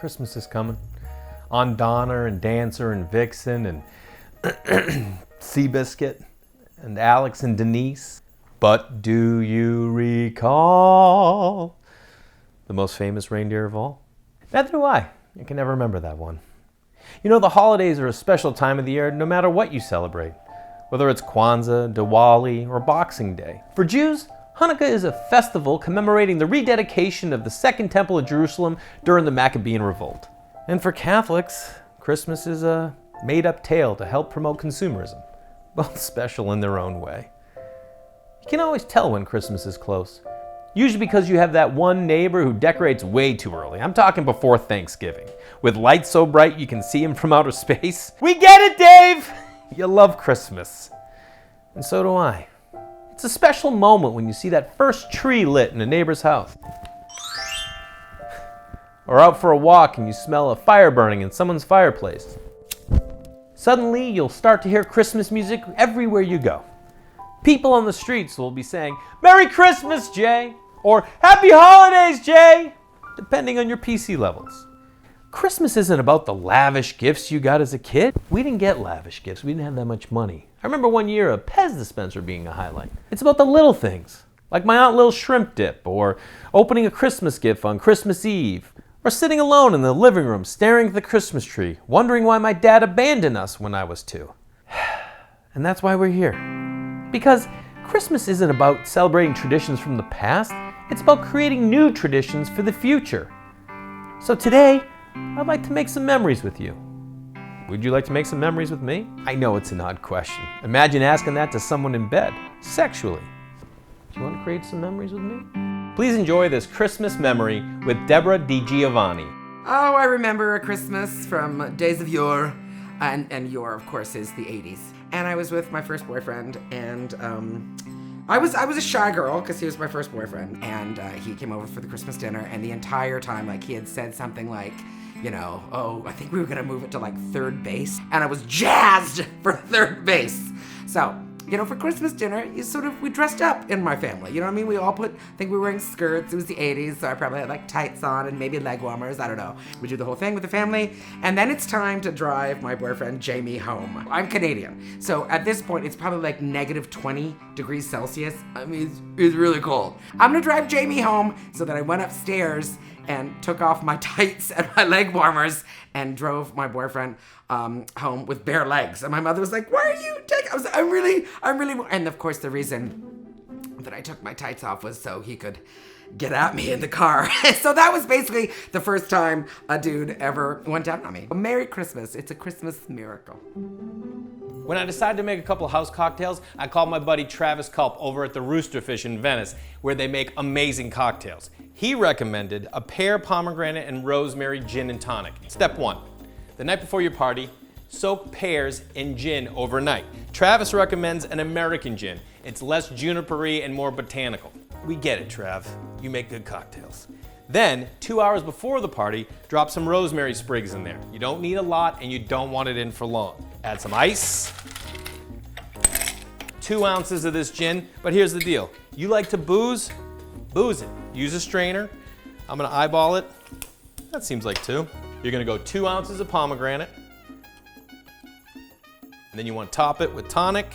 Christmas is coming. On Donner and Dancer and Vixen and Seabiscuit and Alex and Denise. But do you recall the most famous reindeer of all? Neither do I. I can never remember that one. You know, the holidays are a special time of the year no matter what you celebrate, whether it's Kwanzaa, Diwali, or Boxing Day. For Jews, Hanukkah is a festival commemorating the rededication of the Second Temple of Jerusalem during the Maccabean Revolt. And for Catholics, Christmas is a made-up tale to help promote consumerism, both special in their own way. You can always tell when Christmas is close, usually because you have that one neighbor who decorates way too early. I'm talking before Thanksgiving, with lights so bright you can see him from outer space. We get it, Dave! You love Christmas. And so do I. It's a special moment when you see that first tree lit in a neighbor's house. Or out for a walk and you smell a fire burning in someone's fireplace. Suddenly, you'll start to hear Christmas music everywhere you go. People on the streets will be saying, "Merry Christmas, Jay!" or "Happy Holidays, Jay!" depending on your PC levels. Christmas isn't about the lavish gifts you got as a kid. We didn't get lavish gifts. We didn't have that much money. I remember one year a Pez dispenser being a highlight. It's about the little things, like my Aunt Lil shrimp dip, or opening a Christmas gift on Christmas Eve, or sitting alone in the living room staring at the Christmas tree, wondering why my dad abandoned us when I was 2. And that's why we're here. Because Christmas isn't about celebrating traditions from the past, it's about creating new traditions for the future. So today, I'd like to make some memories with you. Would you like to make some memories with me? I know it's an odd question. Imagine asking that to someone in bed, sexually. Do you want to create some memories with me? Please enjoy this Christmas memory with Deborah DiGiovanni. Oh, I remember a Christmas from days of yore, and yore, of course, is the 80s. And I was with my first boyfriend, and I was a shy girl because he was my first boyfriend, and he came over for the Christmas dinner, and the entire time, like, he had said something like, you know, "Oh, I think we were gonna move it to like third base," and I was jazzed for third base. So, you know, for Christmas dinner, we dressed up in my family. You know what I mean? We all I think we were wearing skirts. It was the 80s, so I probably had like tights on and maybe leg warmers. I don't know. We do the whole thing with the family. And then it's time to drive my boyfriend Jamie home. I'm Canadian. So at this point, it's probably like negative 20 degrees Celsius. I mean, it's really cold. I'm gonna drive Jamie home. So then I went upstairs and took off my tights and my leg warmers and drove my boyfriend home with bare legs. And my mother was like, "Why are you taking?" I'm really. And of course, the reason that I took my tights off was so he could get at me in the car. So that was basically the first time a dude ever went down on me. Merry Christmas. It's a Christmas miracle. When I decided to make a couple of house cocktails, I called my buddy Travis Culp over at the Roosterfish in Venice, where they make amazing cocktails. He recommended a pear, pomegranate, and rosemary gin and tonic. Step 1, the night before your party, soak pears in gin overnight. Travis recommends an American gin. It's less juniper-y and more botanical. We get it, Trav. You make good cocktails. Then, 2 hours before the party, drop some rosemary sprigs in there. You don't need a lot and you don't want it in for long. Add some ice, 2 ounces of this gin, but here's the deal. You like to booze? Booze it. Use a strainer. I'm gonna eyeball it. That seems like 2. You're gonna go 2 ounces of pomegranate. And then you want to top it with tonic.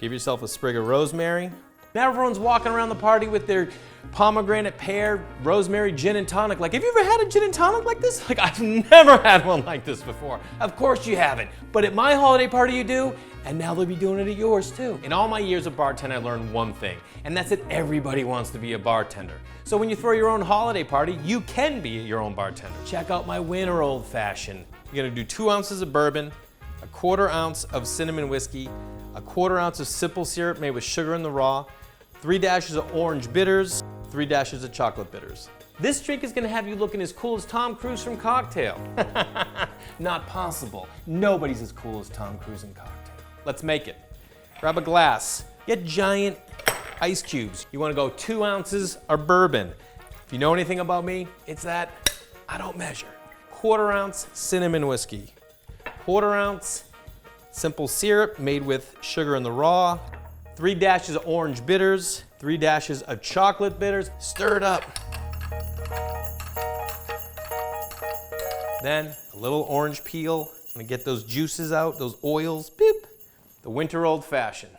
Give yourself a sprig of rosemary. Now everyone's walking around the party with their pomegranate, pear, rosemary, gin and tonic. Like, have you ever had a gin and tonic like this? Like, I've never had one like this before. Of course you haven't. But at my holiday party you do, and now they'll be doing it at yours too. In all my years of bartending, I learned one thing, and that's that everybody wants to be a bartender. So when you throw your own holiday party, you can be your own bartender. Check out my winter old fashioned. You're gonna do 2 ounces of bourbon, a 1/4 ounce of cinnamon whiskey, a 1/4 ounce of simple syrup made with sugar in the raw, 3 dashes of orange bitters, 3 dashes of chocolate bitters. This drink is gonna have you looking as cool as Tom Cruise from Cocktail. Not possible. Nobody's as cool as Tom Cruise in Cocktail. Let's make it. Grab a glass. Get giant ice cubes. You wanna go 2 ounces of bourbon. If you know anything about me, it's that I don't measure. 1/4 ounce cinnamon whiskey. 1/4 ounce simple syrup made with sugar in the raw. 3 dashes of orange bitters. 3 dashes of chocolate bitters. Stir it up. Then a little orange peel. I'm gonna get those juices out, those oils, beep. The winter old fashioned.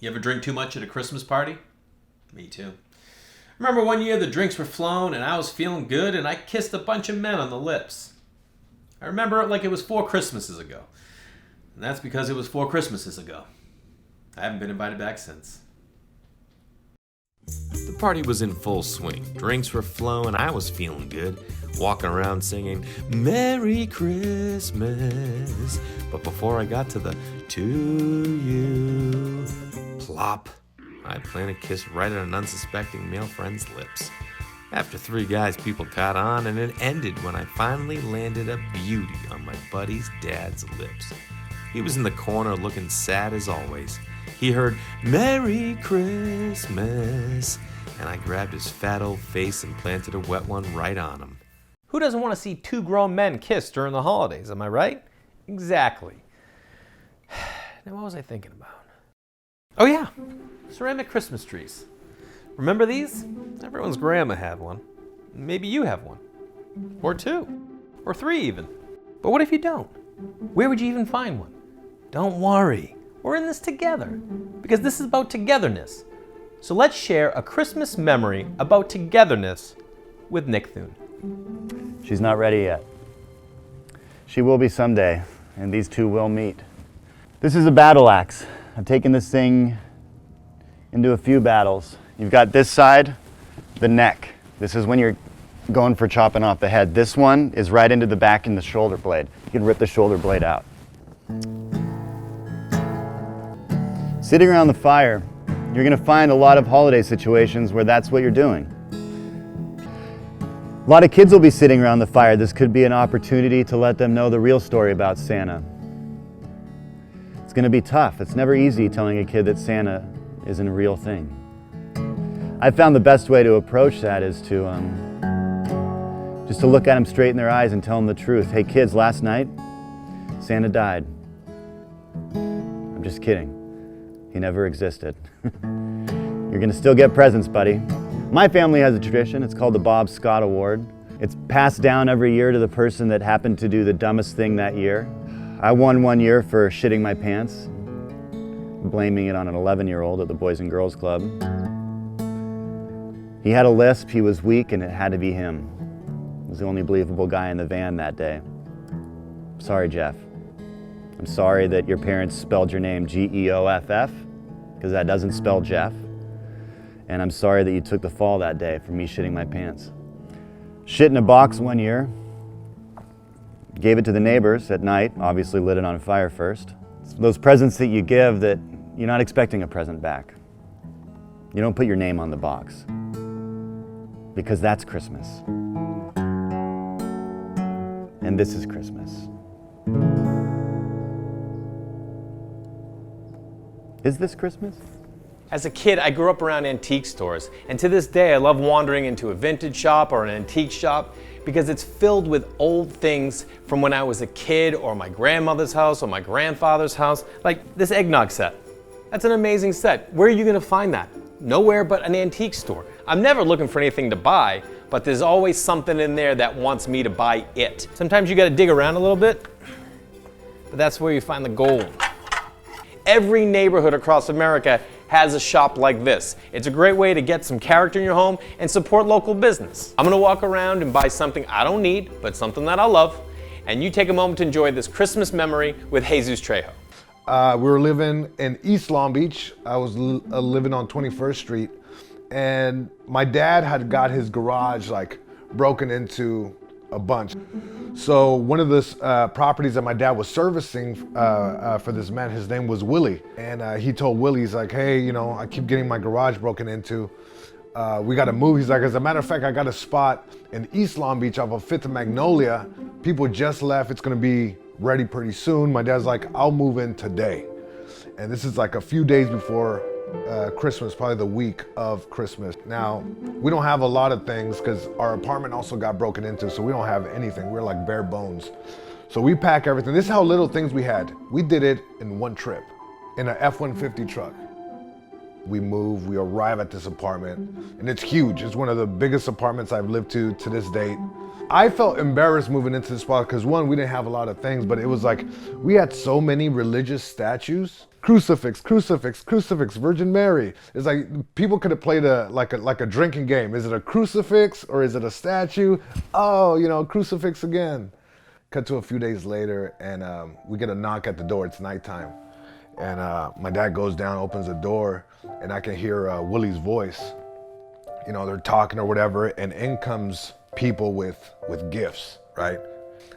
You ever drink too much at a Christmas party? Me too. Remember one year the drinks were flowing and I was feeling good and I kissed a bunch of men on the lips. I remember it like it was 4 Christmases ago. And that's because it was 4 Christmases ago. I haven't been invited back since. The party was in full swing. Drinks were flowing. I was feeling good. Walking around singing, Merry Christmas. But before I got to the to you, plop, I planted a kiss right on an unsuspecting male friend's lips. After 3 guys, people caught on, and it ended when I finally landed a beauty on my buddy's dad's lips. He was in the corner looking sad as always. He heard, Merry Christmas, and I grabbed his fat old face and planted a wet one right on him. Who doesn't want to see 2 grown men kiss during the holidays, am I right? Exactly. Now what was I thinking about? Oh yeah, ceramic Christmas trees. Remember these? Everyone's grandma had one. Maybe you have one. Or 2. Or 3 even. But what if you don't? Where would you even find one? Don't worry. We're in this together, because this is about togetherness. So let's share a Christmas memory about togetherness with Nick Thune. She's not ready yet. She will be someday, and these 2 will meet. This is a battle axe. I've taken this thing into a few battles. You've got this side, the neck. This is when you're going for chopping off the head. This one is right into the back in the shoulder blade. You can rip the shoulder blade out. Sitting around the fire, you're gonna find a lot of holiday situations where that's what you're doing. A lot of kids will be sitting around the fire. This could be an opportunity to let them know the real story about Santa. It's gonna be tough. It's never easy telling a kid that Santa isn't a real thing. I found the best way to approach that is to just to look at them straight in their eyes and tell them the truth. Hey kids, last night, Santa died. I'm just kidding. He never existed. You're gonna still get presents, buddy. My family has a tradition. It's called the Bob Scott Award. It's passed down every year to the person that happened to do the dumbest thing that year. I won one year for shitting my pants, blaming it on an 11-year-old at the Boys and Girls Club. He had a lisp, he was weak, and it had to be him. He was the only believable guy in the van that day. Sorry, Jeff. I'm sorry that your parents spelled your name Geoff, because that doesn't spell Jeff. And I'm sorry that you took the fall that day for me shitting my pants. Shit in a box one year. Gave it to the neighbors at night, obviously lit it on fire first. It's those presents that you give that you're not expecting a present back. You don't put your name on the box. Because that's Christmas. And this is Christmas. Is this Christmas? As a kid, I grew up around antique stores, and to this day I love wandering into a vintage shop or an antique shop because it's filled with old things from when I was a kid or my grandmother's house or my grandfather's house, like this eggnog set. That's an amazing set. Where are you gonna find that? Nowhere but an antique store. I'm never looking for anything to buy, but there's always something in there that wants me to buy it. Sometimes you gotta dig around a little bit, but that's where you find the gold. Every neighborhood across America has a shop like this. It's a great way to get some character in your home and support local business. I'm gonna walk around and buy something I don't need, but something that I love, and you take a moment to enjoy this Christmas memory with Jesus Trejo. We were living in East Long Beach. I was living on 21st Street, and my dad had got his garage like broken into a bunch. So one of the properties that my dad was servicing for this man, his name was Willie. And he told Willie, he's like, hey, you know, I keep getting my garage broken into. We got to move. He's like, as a matter of fact, I got a spot in East Long Beach off of 5th and Magnolia. People just left. It's going to be ready pretty soon. My dad's like, I'll move in today. And this is like a few days before Christmas, probably the week of Christmas. Now, we don't have a lot of things because our apartment also got broken into, so we don't have anything. We're like bare bones. So we pack everything. This is how little things we had. We did it in one trip in an F-150 truck. We move, we arrive at this apartment, and it's huge. It's one of the biggest apartments I've lived to this date. I felt embarrassed moving into this spot because one, we didn't have a lot of things, but it was like we had so many religious statues. Crucifix, crucifix, crucifix, Virgin Mary. It's like people could have played like a drinking game. Is it a crucifix or is it a statue? Oh, you know, crucifix again. Cut to a few days later, and we get a knock at the door. It's nighttime, and my dad goes down, opens the door, and I can hear Willie's voice. You know, they're talking or whatever, and in comes people with gifts, right?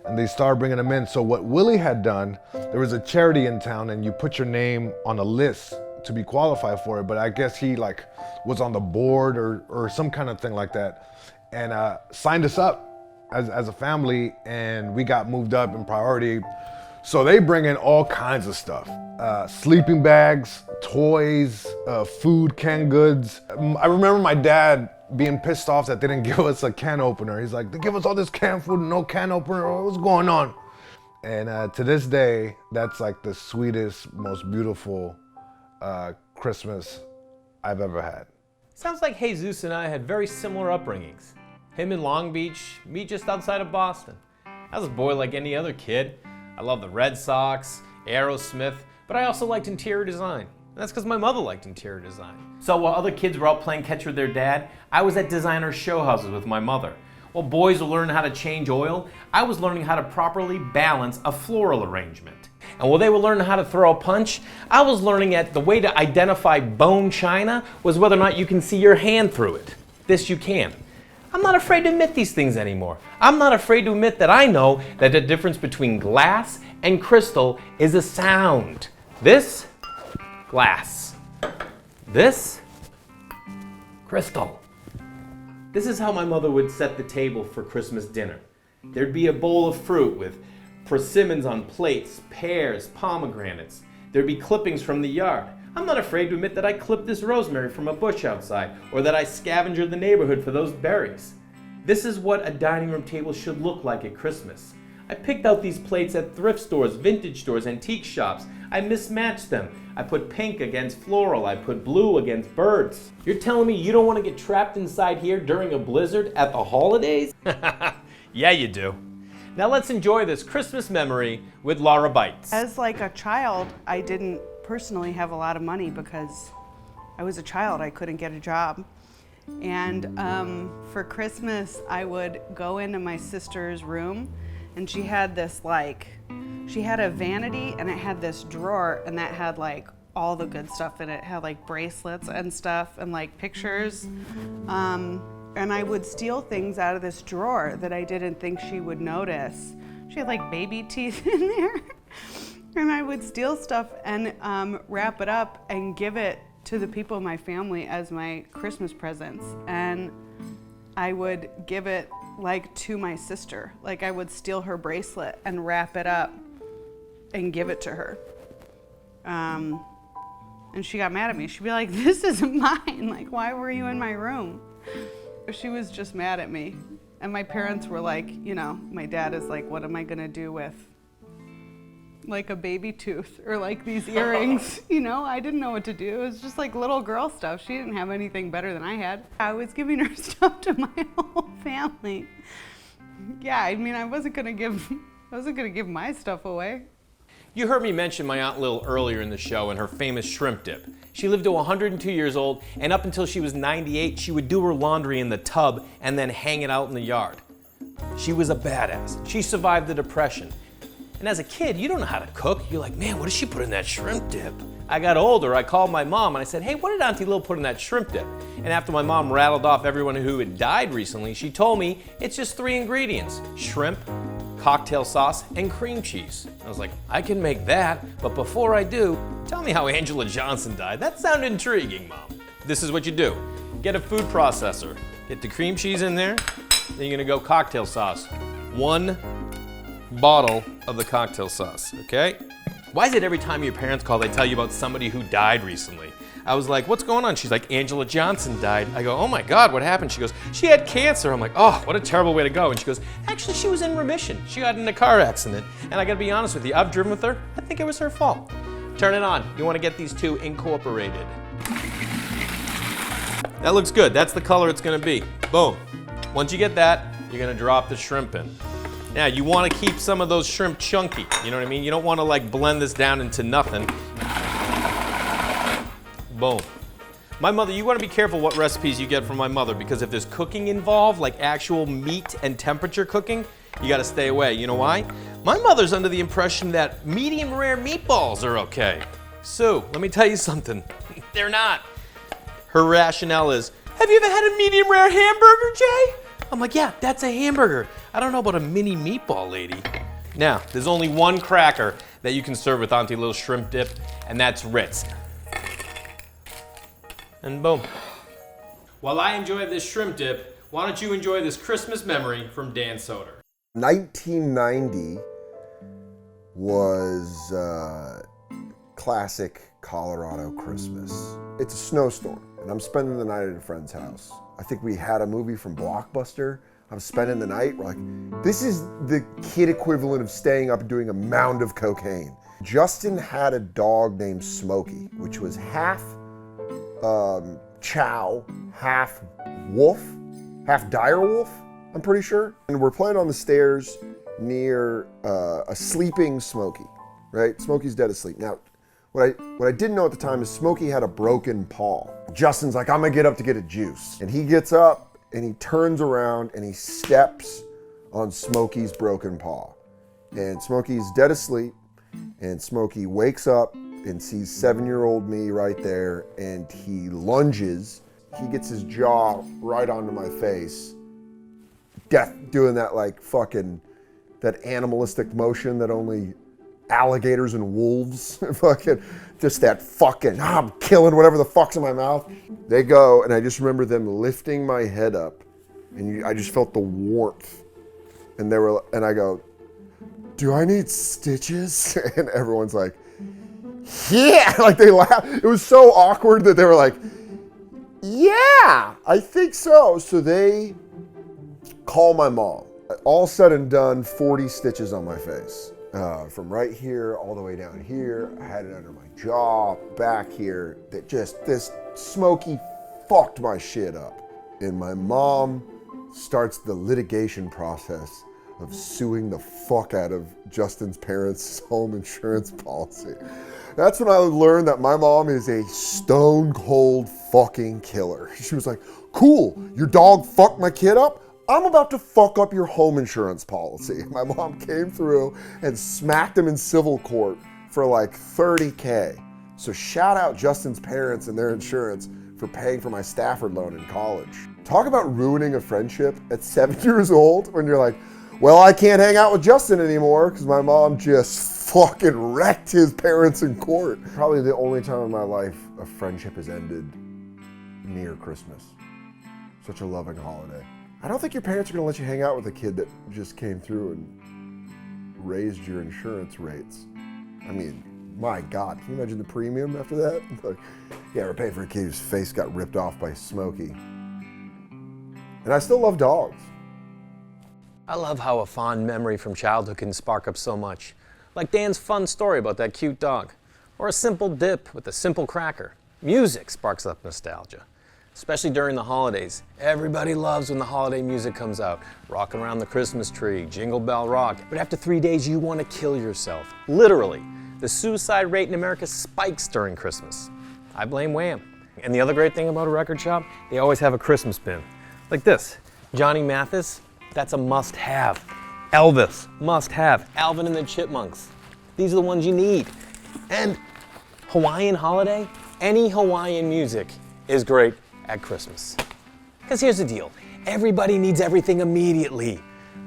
And they start bringing them in. So what Willie had done, there was a charity in town, and you put your name on a list to be qualified for it. But I guess he like was on the board or some kind of thing like that, and signed us up as a family, and we got moved up in priority. So they bring in all kinds of stuff. Sleeping bags, toys, food, canned goods. I remember my dad being pissed off that they didn't give us a can opener. He's like, they give us all this canned food and no can opener, what's going on? And to this day, that's like the sweetest, most beautiful Christmas I've ever had. Sounds like Jesus and I had very similar upbringings. Him in Long Beach, me just outside of Boston. I was a boy like any other kid. I loved the Red Sox, Aerosmith, but I also liked interior design. And that's because my mother liked interior design. So while other kids were out playing catch with their dad, I was at designer show houses with my mother. While boys were learning how to change oil, I was learning how to properly balance a floral arrangement. And while they were learning how to throw a punch, I was learning that the way to identify bone china was whether or not you can see your hand through it. This you can. I'm not afraid to admit these things anymore. I'm not afraid to admit that I know that the difference between glass and crystal is a sound. This, glass. This, crystal. This is how my mother would set the table for Christmas dinner. There'd be a bowl of fruit with persimmons on plates, pears, pomegranates. There'd be clippings from the yard. I'm not afraid to admit that I clipped this rosemary from a bush outside, or that I scavenged the neighborhood for those berries. This is what a dining room table should look like at Christmas. I picked out these plates at thrift stores, vintage stores, antique shops. I mismatched them. I put pink against floral. I put blue against birds. You're telling me you don't want to get trapped inside here during a blizzard at the holidays? Yeah, you do. Now let's enjoy this Christmas memory with Laura Bites. As like a child, I didn't personally have a lot of money because I was a child. I couldn't get a job. And for Christmas, I would go into my sister's room, and she had this she had a vanity, and it had this drawer, and that had like all the good stuff in it. It had like bracelets and stuff and like pictures. And I would steal things out of this drawer that I didn't think she would notice. She had like baby teeth in there. And I would steal stuff and wrap it up and give it to the people in my family as my Christmas presents. And I would give it like to my sister. Like I would steal her bracelet and wrap it up and give it to her. And she got mad at me. She'd be like, this isn't mine. Like, why were you in my room? She was just mad at me. And my parents were like, you know, my dad is like, what am I gonna do with like a baby tooth or like these earrings? You know, I didn't know what to do. It was just like little girl stuff. She didn't have anything better than I had. I was giving her stuff to my whole family. Yeah, I mean, I wasn't gonna give my stuff away. You heard me mention my Aunt Lil earlier in the show and her famous shrimp dip. She lived to 102 years old, and up until she was 98, she would do her laundry in the tub and then hang it out in the yard. She was a badass. She survived the Depression. And as a kid, you don't know how to cook. You're like, man, what does she put in that shrimp dip? I got older, I called my mom and I said, hey, what did Auntie Lil put in that shrimp dip? And after my mom rattled off everyone who had died recently, she told me it's just 3 ingredients: shrimp, cocktail sauce, and cream cheese. I was like, I can make that, but before I do, tell me how Angela Johnson died. That sounded intriguing, Mom. This is what you do. Get a food processor. Get the cream cheese in there, then you're gonna go cocktail sauce. 1 bottle of the cocktail sauce, okay? Why is it every time your parents call, they tell you about somebody who died recently? I was like, what's going on? She's like, Angela Johnson died. I go, oh my God, what happened? She goes, she had cancer. I'm like, oh, what a terrible way to go. And she goes, actually, she was in remission. She got in a car accident. And I gotta be honest with you, I've driven with her. I think it was her fault. Turn it on. You wanna get these 2 incorporated. That looks good. That's the color it's gonna be. Boom. Once you get that, you're gonna drop the shrimp in. Now, you wanna keep some of those shrimp chunky, you know what I mean? You don't wanna like blend this down into nothing. Boom. My mother, you wanna be careful what recipes you get from my mother, because if there's cooking involved, like actual meat and temperature cooking, you gotta stay away. You know why? My mother's under the impression that medium rare meatballs are okay. Sue, let me tell you something. They're not. Her rationale is, have you ever had a medium rare hamburger, Jay? I'm like, yeah, that's a hamburger. I don't know about a mini meatball, lady. Now, there's only one cracker that you can serve with Aunt Lil's shrimp dip, and that's Ritz. And boom. While I enjoy this shrimp dip, why don't you enjoy this Christmas memory from Dan Soder? 1990 was classic Colorado Christmas. It's a snowstorm, and I'm spending the night at a friend's house. I think we had a movie from Blockbuster. I'm spending the night. We're like, this is the kid equivalent of staying up and doing a mound of cocaine. Justin had a dog named Smokey, which was half chow, half wolf, half dire wolf, I'm pretty sure. And we're playing on the stairs near a sleeping Smokey, right? Smokey's dead asleep. Now, what I didn't know at the time is Smokey had a broken paw. Justin's like, I'm gonna get up to get a juice. And he gets up and he turns around and he steps on Smokey's broken paw. And Smokey's dead asleep, and Smokey wakes up and sees 7-year-old me right there, and he lunges. He gets his jaw right onto my face. Death, doing that like fucking, that animalistic motion that only alligators and wolves fucking, just that fucking, I'm killing whatever the fuck's in my mouth. They go, and I just remember them lifting my head up, and I just felt the warmth. And I go, do I need stitches? And everyone's like, yeah, like they laughed. It was so awkward that they were like, yeah, I think so. So they call my mom. All said and done, 40 stitches on my face. From right here all the way down here. I had it under my jaw, back here. This Smokey fucked my shit up. And my mom starts the litigation process of suing the fuck out of Justin's parents' home insurance policy. That's when I learned that my mom is a stone cold fucking killer. She was like, cool, your dog fucked my kid up? I'm about to fuck up your home insurance policy. My mom came through and smacked him in civil court for like $30K. So shout out Justin's parents and their insurance for paying for my Stafford loan in college. Talk about ruining a friendship at 7 years old when you're like, well, I can't hang out with Justin anymore because my mom just fucking wrecked his parents in court. Probably the only time in my life a friendship has ended near Christmas. Such a loving holiday. I don't think your parents are gonna let you hang out with a kid that just came through and raised your insurance rates. I mean, my God, can you imagine the premium after that? Like, yeah, we're paying for a kid whose face got ripped off by Smokey. And I still love dogs. I love how a fond memory from childhood can spark up so much. Like Dan's fun story about that cute dog. Or a simple dip with a simple cracker. Music sparks up nostalgia. Especially during the holidays. Everybody loves when the holiday music comes out. Rocking around the Christmas tree, Jingle Bell Rock. But after 3 days, you want to kill yourself. Literally. The suicide rate in America spikes during Christmas. I blame Wham. And the other great thing about a record shop, they always have a Christmas bin. Like this. Johnny Mathis, that's a must-have. Elvis, must-have. Alvin and the Chipmunks. These are the ones you need. And Hawaiian holiday, any Hawaiian music is great at Christmas. Because here's the deal, everybody needs everything immediately.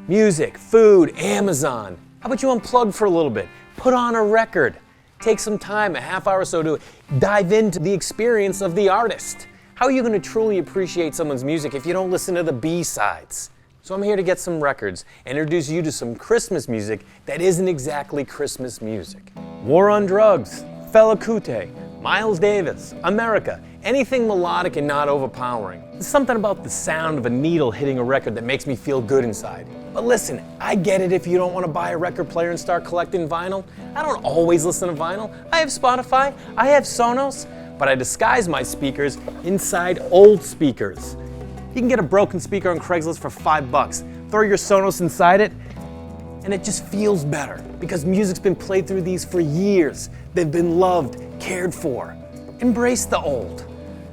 Music, food, Amazon. How about you unplug for a little bit? Put on a record. Take some time, a half hour or so to dive into the experience of the artist. How are you going to truly appreciate someone's music if you don't listen to the B-sides? So I'm here to get some records and introduce you to some Christmas music that isn't exactly Christmas music. War on Drugs, Fela Kuti, Miles Davis, America, anything melodic and not overpowering. There's something about the sound of a needle hitting a record that makes me feel good inside. But listen, I get it if you don't want to buy a record player and start collecting vinyl. I don't always listen to vinyl. I have Spotify, I have Sonos, but I disguise my speakers inside old speakers. You can get a broken speaker on Craigslist for $5. throw your Sonos inside it, and it just feels better because music's been played through these for years. They've been loved, cared for. Embrace the old.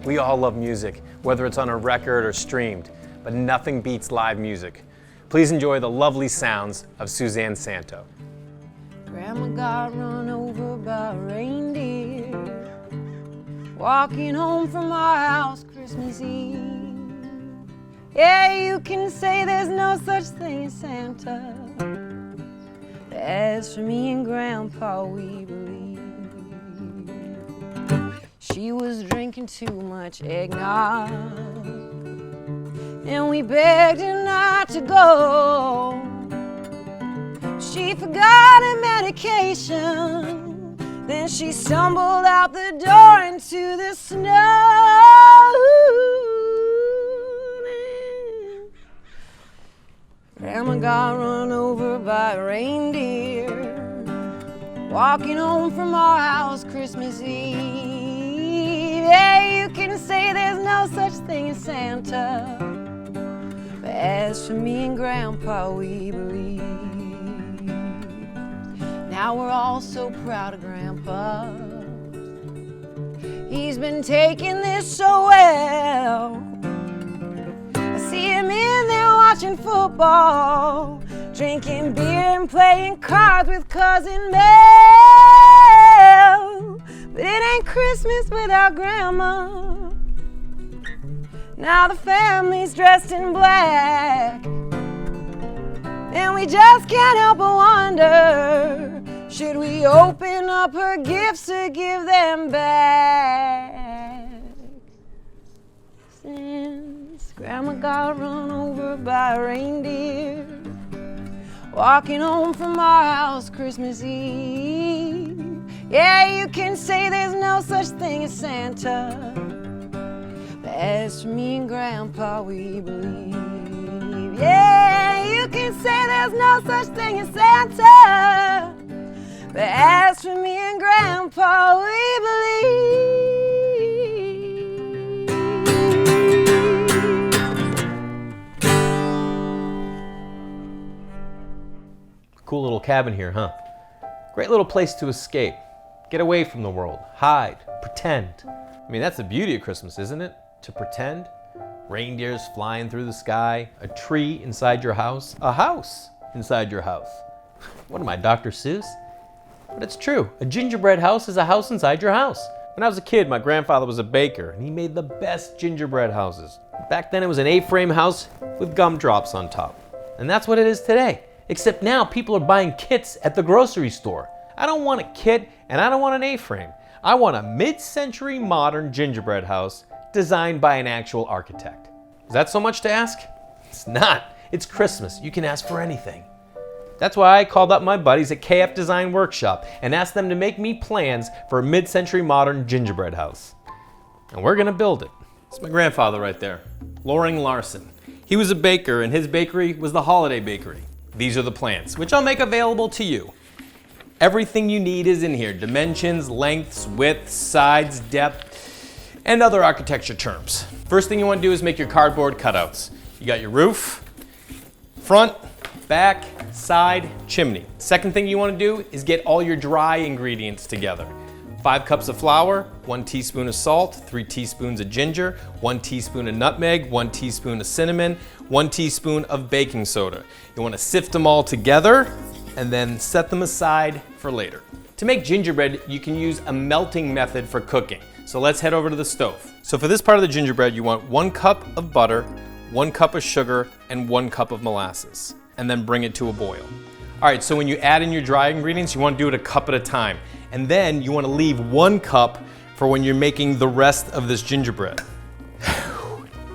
We all love music, whether it's on a record or streamed, but nothing beats live music. Please enjoy the lovely sounds of Suzanne Santo. Grandma got run over by a reindeer, walking home from our house Christmas Eve. Yeah, you can say there's no such thing as Santa, but as for me and Grandpa, we believe. She was drinking too much eggnog, and we begged her not to go. She forgot her medication, then she stumbled out the door into the snow. Grandma got run over by a reindeer, walking home from our house Christmas Eve. Yeah, you can say there's no such thing as Santa, but as for me and Grandpa, we believe. Now we're all so proud of Grandpa. He's been taking this so well. I see him in there watching football, drinking beer and playing cards with Cousin Mel. But it ain't Christmas without Grandma. Now the family's dressed in black, and we just can't help but wonder, should we open up her gifts or give them back? Since Grandma got run over by a reindeer, walking home from our house Christmas Eve. Yeah, you can say there's no such thing as Santa, but as for me and Grandpa, we believe. Yeah, you can say there's no such thing as Santa, but as for me and Grandpa, we believe. Cool little cabin here, huh? Great little place to escape. Get away from the world, hide, pretend. I mean, that's the beauty of Christmas, isn't it? To pretend. Reindeers flying through the sky, a tree inside your house, a house inside your house. What am I, Dr. Seuss? But it's true. A gingerbread house is a house inside your house. When I was a kid, my grandfather was a baker, and he made the best gingerbread houses. Back then, it was an A-frame house with gumdrops on top. And that's what it is today. Except now, people are buying kits at the grocery store. I don't want a kit, and I don't want an A-frame. I want a mid-century modern gingerbread house designed by an actual architect. Is that so much to ask? It's not. It's Christmas. You can ask for anything. That's why I called up my buddies at KF Design Workshop and asked them to make me plans for a mid-century modern gingerbread house. And we're gonna build it. It's my grandfather right there, Jay Larson. He was a baker, and his bakery was the Holiday Bakery. These are the plans, which I'll make available to you. Everything you need is in here. Dimensions, lengths, widths, sides, depth, and other architecture terms. First thing you want to do is make your cardboard cutouts. You got your roof, front, back, side, chimney. Second thing you want to do is get all your dry ingredients together. 5 cups of flour, 1 teaspoon of salt, 3 teaspoons of ginger, 1 teaspoon of nutmeg, 1 teaspoon of cinnamon, 1 teaspoon of baking soda. You want to sift them all together and then set them aside for later. To make gingerbread, you can use a melting method for cooking. So let's head over to the stove. So for this part of the gingerbread, you want 1 cup of butter, 1 cup of sugar, and 1 cup of molasses, and then bring it to a boil. All right, so when you add in your dry ingredients, you want to do it a cup at a time. And then you want to leave 1 cup for when you're making the rest of this gingerbread.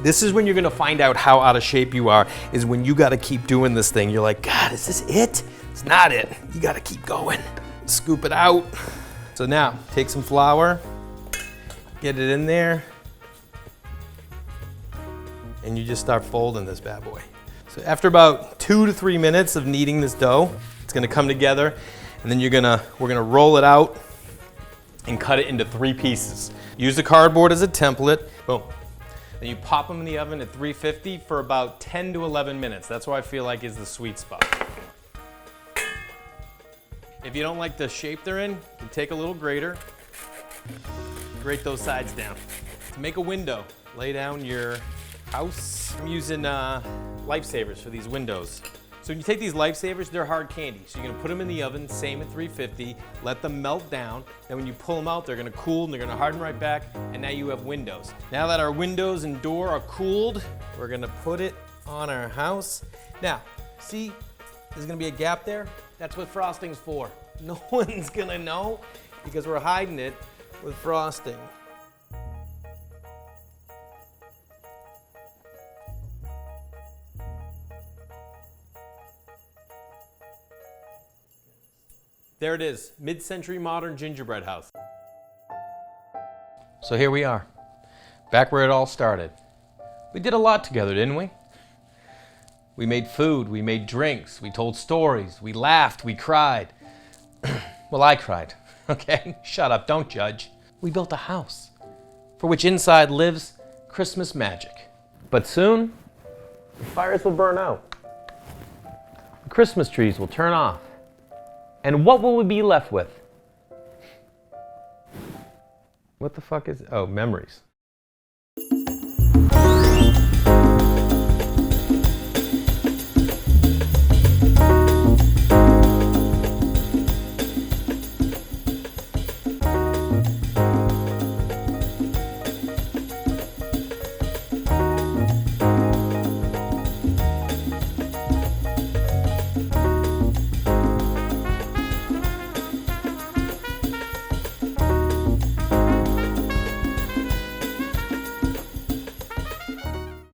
This is when you're gonna find out how out of shape you are, is when you gotta keep doing this thing. You're like, God, is this it? It's not it. You gotta keep going. Scoop it out. So now, take some flour, get it in there, and you just start folding this bad boy. So after about 2 to 3 minutes of kneading this dough, it's gonna come together, and then we're gonna roll it out and cut it into 3 pieces. Use the cardboard as a template. Boom. Then you pop them in the oven at 350 for about 10 to 11 minutes. That's what I feel like is the sweet spot. If you don't like the shape they're in, you can take a little grater, grate those sides down. To make a window, lay down your house. I'm using lifesavers for these windows. So when you take these lifesavers, they're hard candy. So you're gonna put them in the oven, same at 350, let them melt down. Then when you pull them out, they're gonna cool and they're gonna harden right back, and now you have windows. Now that our windows and door are cooled, we're gonna put it on our house. Now, see, there's gonna be a gap there. That's what frosting's for. No one's gonna know because we're hiding it with frosting. There it is, mid-century modern gingerbread house. So here we are, back where it all started. We did a lot together, didn't we? We made food, we made drinks, we told stories, we laughed, we cried. Well, I cried, okay? Shut up, don't judge. We built a house, for which inside lives Christmas magic. But soon, the fires will burn out. The Christmas trees will turn off. And what will we be left with? What the fuck is, oh, memories.